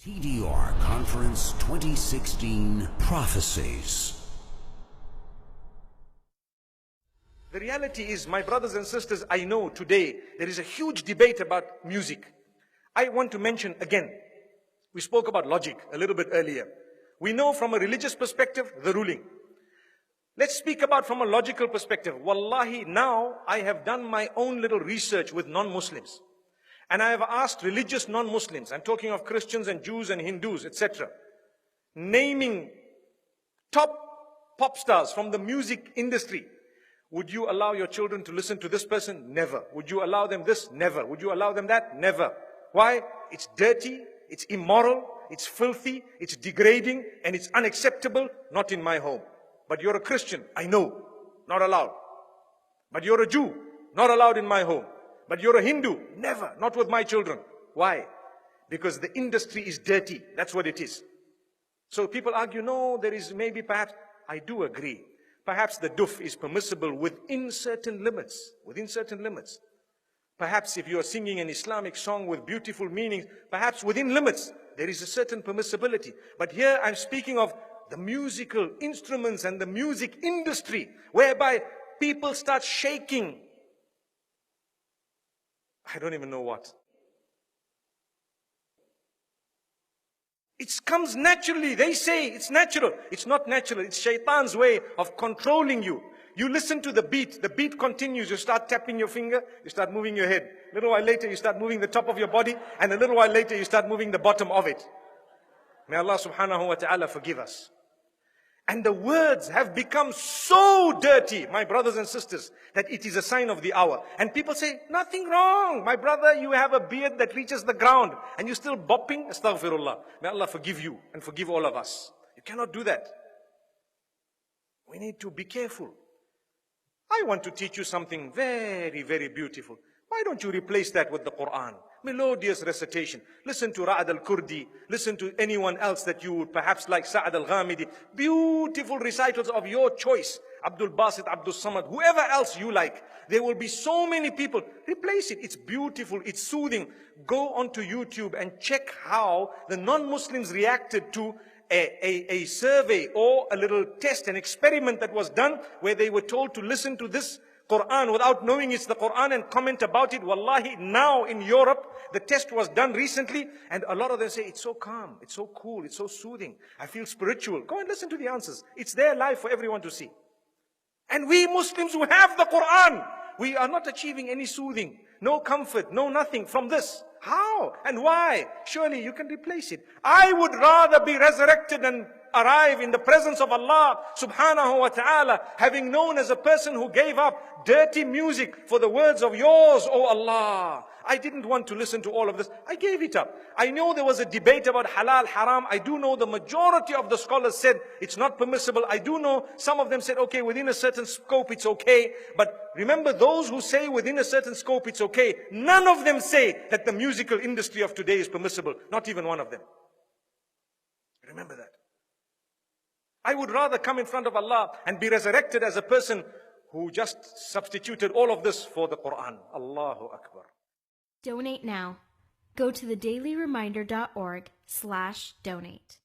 TDR Conference 2016 Prophecies. The reality is, my brothers and sisters, I know today there is a huge debate about music. I want to mention again, we spoke about logic a little bit earlier. We know from a religious perspective, the ruling. Let's speak about from a logical perspective. Wallahi, now I have done my own little research with non-Muslims. And I have asked religious non-Muslims, I'm talking of Christians and Jews and Hindus, etc., naming top pop stars from the music industry. Would you allow your children to listen to this person? Never. Would you allow them this? Never. Would you allow them that? Never. Why? It's dirty, it's immoral, it's filthy, it's degrading, and it's unacceptable. Not in my home. But you're a Christian, I know, not allowed. But you're a Jew, not allowed in my home. But you're a Hindu, never, not with my children. Why? Because the industry is dirty, that's what it is. So people argue, no, there is maybe perhaps, I do agree. Perhaps the duf is permissible within certain limits, Perhaps if you are singing an Islamic song with beautiful meanings, perhaps within limits, there is a certain permissibility. But here I'm speaking of the musical instruments and the music industry, whereby people start shaking. I don't even know what. It comes naturally. They say it's natural. It's not natural. It's shaitan's way of controlling you. You listen to the beat continues. You start tapping your finger, you start moving your head. A little while later you start moving the top of your body, and a little while later you start moving the bottom of it. May Allah subhanahu wa ta'ala forgive us. And the words have become so dirty, my brothers and sisters, that it is a sign of the hour. And people say, nothing wrong. My brother, you have a beard that reaches the ground and you're still bopping. Astaghfirullah. May Allah forgive you and forgive all of us. You cannot do that. We need to be careful. I want to teach you something very, very beautiful. Why don't you replace that with the Quran? Melodious recitation. Listen to Ra'ad al-Kurdi. Listen to anyone else that you would perhaps like, Sa'ad al-Ghamidi. Beautiful recitals of your choice. Abdul Basit, Abdul Samad, whoever else you like. There will be so many people. Replace it. It's beautiful. It's soothing. Go onto YouTube and check how the non-Muslims reacted to a survey or a little test, an experiment that was done where they were told to listen to this Quran without knowing it's the Quran and comment about it. Wallahi, now in Europe, the test was done recently and a lot of them say, it's so calm, it's so cool, it's so soothing. I feel spiritual. Go and listen to the answers. It's there live for everyone to see. And we Muslims who have the Quran, we are not achieving any soothing, no comfort, no nothing from this. How and why? Surely you can replace it. I would rather be resurrected and arrive in the presence of Allah subhanahu wa ta'ala, having known as a person who gave up dirty music for the words of yours, O Allah. I didn't want to listen to all of this. I gave it up. I know there was a debate about halal, haram. I do know the majority of the scholars said it's not permissible. I do know some of them said, okay, within a certain scope it's okay. But remember, those who say within a certain scope it's okay, none of them say that the musical industry of today is permissible. Not even one of them. Remember that. I would rather come in front of Allah and be resurrected as a person who just substituted all of this for the Quran. Allahu Akbar. Donate now. Go to thedailyreminder.org/donate.